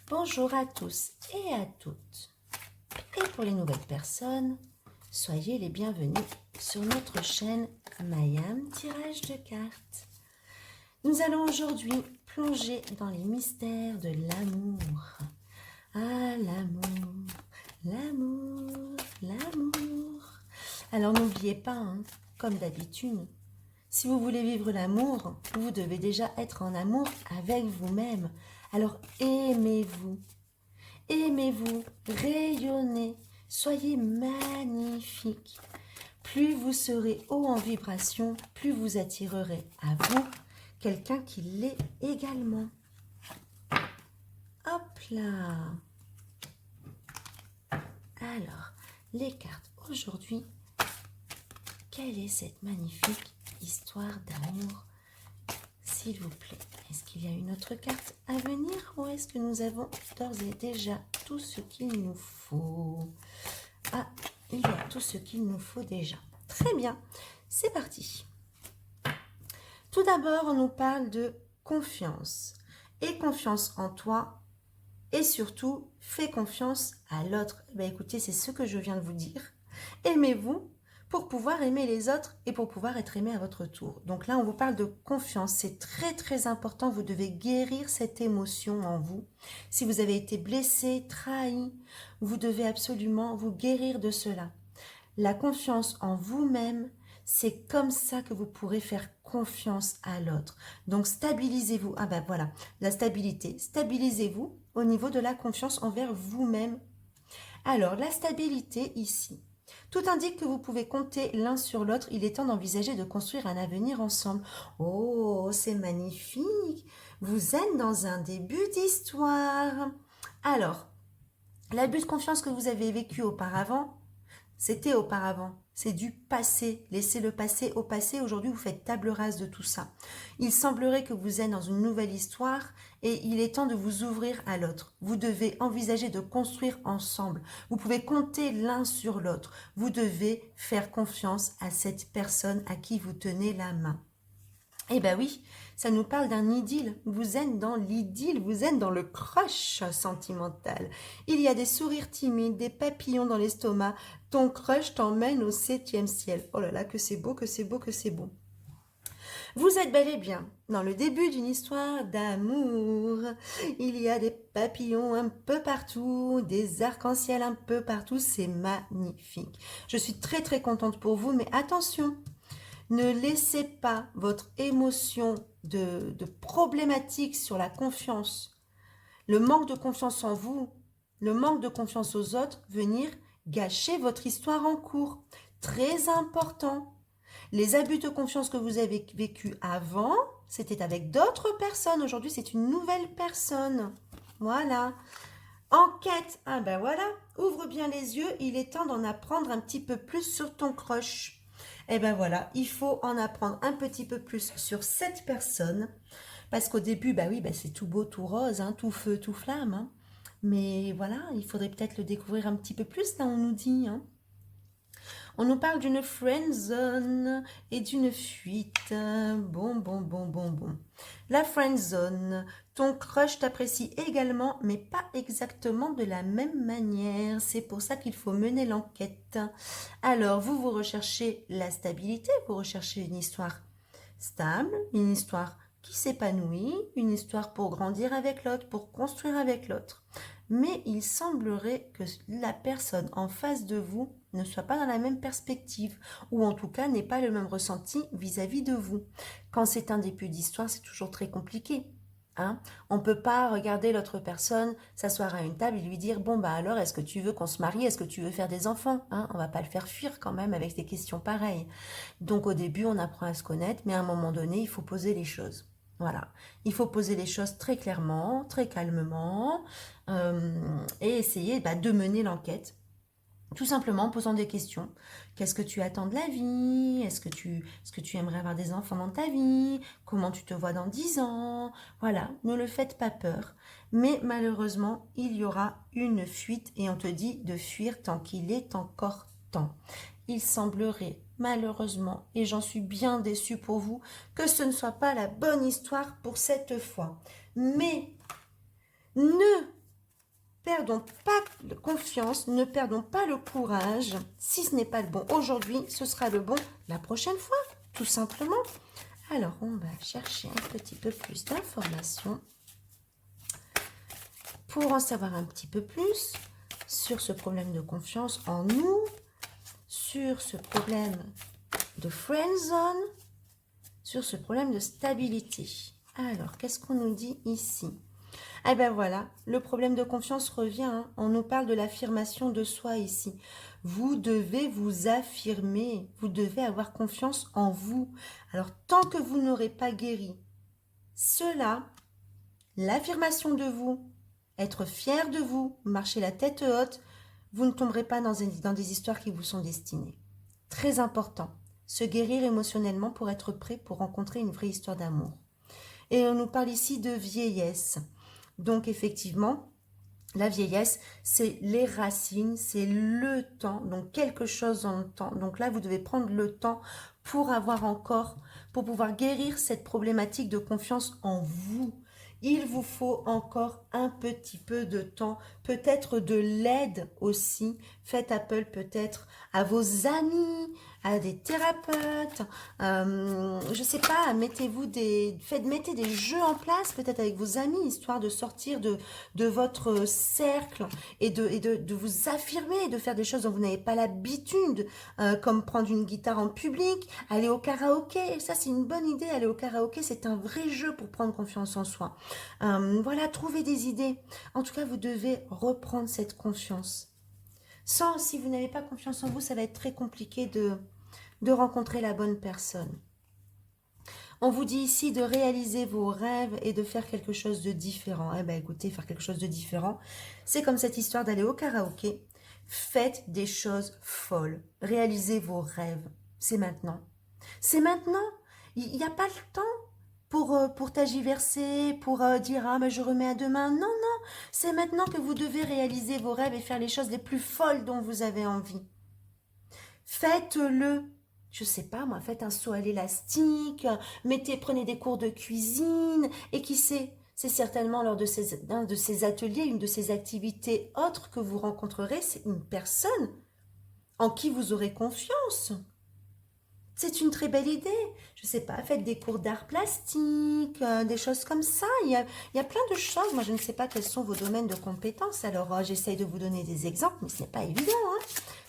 Bonjour à tous et à toutes. Et pour les nouvelles personnes, soyez les bienvenus sur notre chaîne Mayam Tirage de cartes. Nous allons aujourd'hui plonger dans les mystères de l'amour. Ah, l'amour, l'amour, l'amour. Alors n'oubliez pas, comme d'habitude, si vous voulez vivre l'amour, vous devez déjà être en amour avec vous-même. Alors aimez-vous. Aimez-vous, rayonnez, soyez magnifique. Plus vous serez haut en vibration, plus vous attirerez à vous quelqu'un qui l'est également. Hop là. Alors, les cartes aujourd'hui, quelle est cette magnifique histoire d'amour, s'il vous plaît? Est-ce qu'il y a une autre carte à venir ou est-ce que nous avons d'ores et déjà tout ce qu'il nous faut? Ah, il y a tout ce qu'il nous faut déjà. Très bien, c'est parti. Tout d'abord, on nous parle de confiance. Et confiance en toi et surtout, fais confiance à l'autre. Écoutez, c'est ce que je viens de vous dire. Aimez-vous pour pouvoir aimer les autres et pour pouvoir être aimé à votre tour. Donc là, on vous parle de confiance. C'est très, très important. Vous devez guérir cette émotion en vous. Si vous avez été blessé, trahi, vous devez absolument vous guérir de cela. La confiance en vous-même, c'est comme ça que vous pourrez faire confiance à l'autre. Donc, stabilisez-vous. Ah ben voilà, la stabilité. Stabilisez-vous au niveau de la confiance envers vous-même. Alors, la stabilité ici. Tout indique que vous pouvez compter l'un sur l'autre. Il est temps d'envisager de construire un avenir ensemble. Oh, c'est magnifique. Vous êtes dans un début d'histoire. Alors, l'abus de confiance que vous avez vécu auparavant, c'était auparavant. C'est du passé. Laissez le passé au passé. Aujourd'hui, vous faites table rase de tout ça. Il semblerait que vous êtes dans une nouvelle histoire et il est temps de vous ouvrir à l'autre. Vous devez envisager de construire ensemble. Vous pouvez compter l'un sur l'autre. Vous devez faire confiance à cette personne à qui vous tenez la main. Eh ben oui, ça nous parle d'un idylle. Vous êtes dans l'idylle, vous êtes dans le crush sentimental. Il y a des sourires timides, des papillons dans l'estomac. Ton crush t'emmène au 7e ciel. Oh là là, que c'est beau, que c'est beau, que c'est beau. Vous êtes bel et bien dans le début d'une histoire d'amour. Il y a des papillons un peu partout, des arcs-en-ciel un peu partout. C'est magnifique. Je suis très très contente pour vous, mais attention, ne laissez pas votre émotion de problématique sur la confiance, le manque de confiance en vous, le manque de confiance aux autres venir gâcher votre histoire en cours. Très important. Les abus de confiance que vous avez vécu avant, c'était avec d'autres personnes. Aujourd'hui, c'est une nouvelle personne. Voilà. Enquête. Ah ben voilà. Ouvre bien les yeux. Il est temps d'en apprendre un petit peu plus sur ton crush. Eh ben voilà, il faut en apprendre un petit peu plus sur cette personne. Parce qu'au début, bah oui, bah c'est tout beau, tout rose, tout feu, tout flamme. Mais voilà, il faudrait peut-être le découvrir un petit peu plus, là on nous dit. On nous parle d'une friend zone et d'une fuite. Bon. La friend zone, ton crush t'apprécie également, mais pas exactement de la même manière. C'est pour ça qu'il faut mener l'enquête. Alors, vous recherchez la stabilité, vous recherchez une histoire stable, une histoire qui s'épanouit, une histoire pour grandir avec l'autre, pour construire avec l'autre. Mais il semblerait que la personne en face de vous ne soit pas dans la même perspective, ou en tout cas n'ait pas le même ressenti vis-à-vis de vous. Quand c'est un début d'histoire, c'est toujours très compliqué. On ne peut pas regarder l'autre personne, s'asseoir à une table et lui dire « Bon, bah alors, est-ce que tu veux qu'on se marie? Est-ce que tu veux faire des enfants ?» On va pas le faire fuir quand même avec des questions pareilles. Donc au début, on apprend à se connaître, mais à un moment donné, il faut poser les choses. Voilà, il faut poser les choses très clairement, très calmement, et essayer de mener l'enquête. Tout simplement en posant des questions. Qu'est-ce que tu attends de la vie? Est-ce que tu aimerais avoir des enfants dans ta vie? Comment tu te vois dans 10 ans? Voilà, ne le faites pas peur. Mais malheureusement, il y aura une fuite et on te dit de fuir tant qu'il est encore temps. Il semblerait, malheureusement, et j'en suis bien déçue pour vous, que ce ne soit pas la bonne histoire pour cette fois. Mais ne perdons pas confiance, ne perdons pas le courage. Si ce n'est pas le bon aujourd'hui, ce sera le bon la prochaine fois, tout simplement. Alors, on va chercher un petit peu plus d'informations pour en savoir un petit peu plus sur ce problème de confiance en nous, sur ce problème de friendzone, sur ce problème de stabilité. Alors, qu'est-ce qu'on nous dit ici? Eh bien voilà, le problème de confiance revient. Hein. On nous parle de l'affirmation de soi ici. Vous devez vous affirmer, vous devez avoir confiance en vous. Alors, tant que vous n'aurez pas guéri cela, l'affirmation de vous, être fier de vous, marcher la tête haute, vous ne tomberez pas dans des histoires qui vous sont destinées. Très important, se guérir émotionnellement pour être prêt pour rencontrer une vraie histoire d'amour. Et on nous parle ici de vieillesse. Donc effectivement, la vieillesse, c'est les racines, c'est le temps, donc quelque chose dans le temps. Donc là, vous devez prendre le temps pour pour pouvoir guérir cette problématique de confiance en vous. Il vous faut encore un petit peu de temps, peut-être de l'aide aussi. Faites appel peut-être à vos amis, à des thérapeutes. Je sais pas, mettez des jeux en place peut-être avec vos amis, histoire de sortir de votre cercle et de vous affirmer, de faire des choses dont vous n'avez pas l'habitude, comme prendre une guitare en public, aller au karaoké. Ça, c'est une bonne idée, aller au karaoké, c'est un vrai jeu pour prendre confiance en soi. Voilà, trouvez des idées. En tout cas, vous devez reprendre cette confiance. Si vous n'avez pas confiance en vous, ça va être très compliqué de rencontrer la bonne personne. On vous dit ici de réaliser vos rêves et de faire quelque chose de différent. Eh bien, écoutez, faire quelque chose de différent, c'est comme cette histoire d'aller au karaoké. Faites des choses folles. Réalisez vos rêves. C'est maintenant. C'est maintenant. Il n'y a pas le temps pour t'agiverser, pour dire « Ah, mais je remets à demain ». Non, non. C'est maintenant que vous devez réaliser vos rêves et faire les choses les plus folles dont vous avez envie. Faites-le. Je sais pas, moi, faites un saut à l'élastique, prenez des cours de cuisine, et qui sait, c'est certainement lors d'un de ces ateliers, une de ces activités autres que vous rencontrerez, c'est une personne en qui vous aurez confiance. C'est une très belle idée. Je sais pas, faites des cours d'art plastique, des choses comme ça. Il y a plein de choses. Moi, je ne sais pas quels sont vos domaines de compétences. Alors, j'essaye de vous donner des exemples, mais ce n'est pas évident. Hein.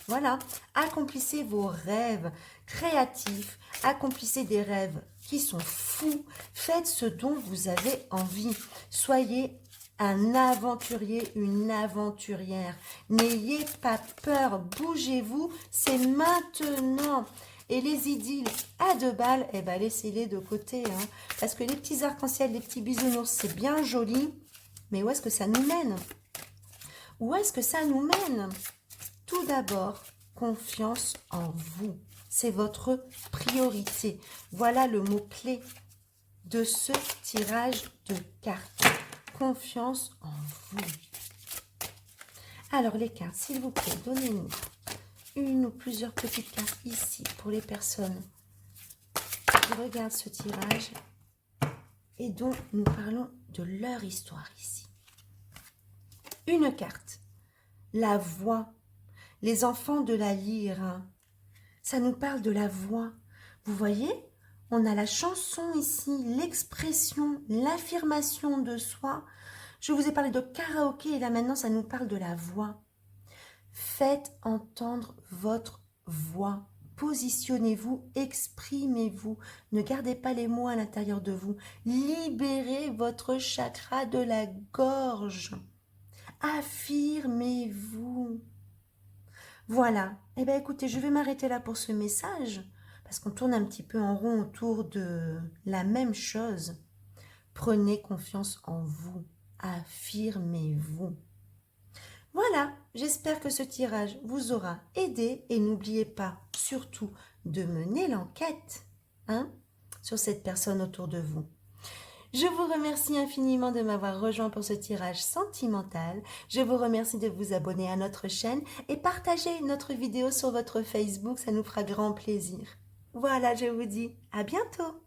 Voilà. Accomplissez vos rêves créatifs. Accomplissez des rêves qui sont fous. Faites ce dont vous avez envie. Soyez un aventurier, une aventurière. N'ayez pas peur. Bougez-vous. C'est maintenant. Et les idylles à 2 balles, eh ben, laissez-les de côté. Hein, parce que les petits arcs-en-ciel, les petits bisounours, c'est bien joli. Mais où est-ce que ça nous mène? Où est-ce que ça nous mène? Tout d'abord, confiance en vous. C'est votre priorité. Voilà le mot-clé de ce tirage de cartes. Confiance en vous. Alors, les cartes, s'il vous plaît, donnez-nous une ou plusieurs petites cartes ici pour les personnes qui regardent ce tirage et dont nous parlons de leur histoire ici. Une carte, la voix, les enfants de la lyre, ça nous parle de la voix. Vous voyez, on a la chanson ici, l'expression, l'affirmation de soi. Je vous ai parlé de karaoké et là maintenant ça nous parle de la voix. Faites entendre votre voix. Positionnez-vous, exprimez-vous. Ne gardez pas les mots à l'intérieur de vous. Libérez votre chakra de la gorge. Affirmez-vous. Voilà. Eh bien, écoutez, je vais m'arrêter là pour ce message parce qu'on tourne un petit peu en rond autour de la même chose. Prenez confiance en vous. Affirmez-vous. Voilà, j'espère que ce tirage vous aura aidé et n'oubliez pas surtout de mener l'enquête sur cette personne autour de vous. Je vous remercie infiniment de m'avoir rejoint pour ce tirage sentimental. Je vous remercie de vous abonner à notre chaîne et partager notre vidéo sur votre Facebook, ça nous fera grand plaisir. Voilà, je vous dis à bientôt.